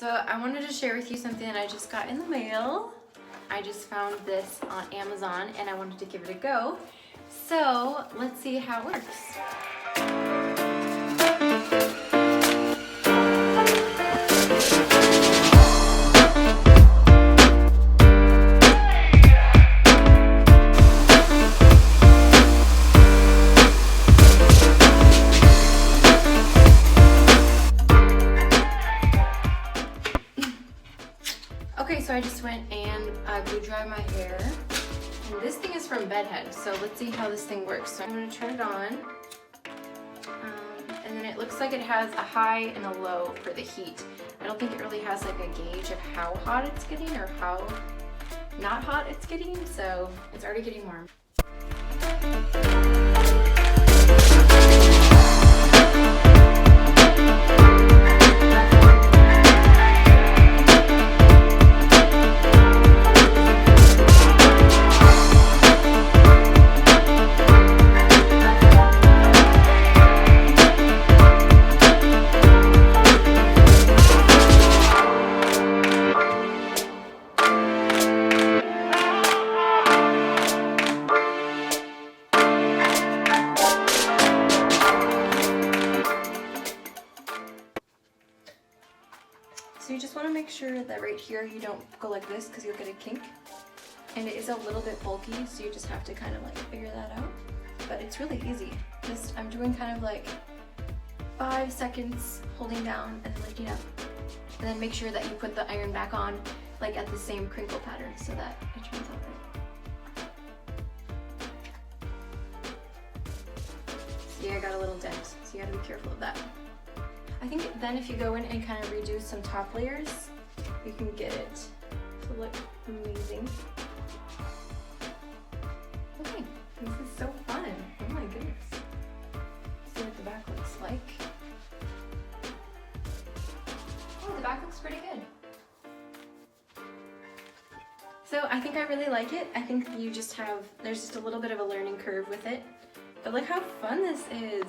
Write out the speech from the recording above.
So I wanted to share with you something that I just got in the mail. I just found this on Amazon and I wanted to give it a go. So let's see how it works. Okay, so I just went and blew dry my hair. And this thing is from Bedhead, so let's see how this thing works. So I'm going to turn it on. And then it looks like it has a high and a low for the heat. I don't think it really has like a gauge of how hot it's getting or how not hot it's getting, so it's already getting warm. So you just want to make sure that right here you don't go like this because you'll get a kink. And it is a little bit bulky, so you just have to kind of like figure that out. But it's really easy. Just I'm doing kind of like 5 seconds holding down and then lifting up. And then make sure that you put the iron back on like at the same crinkle pattern so that it turns out right. See, I got a little dent, so you gotta be careful of that. I think then if you go in and kind of redo some top layers, you can get it to look amazing. Okay, this is so fun. Oh my goodness. Let's see what the back looks like. Oh, the back looks pretty good. So I think I really like it. I think you just have, there's just a little bit of a learning curve with it. But look how fun this is.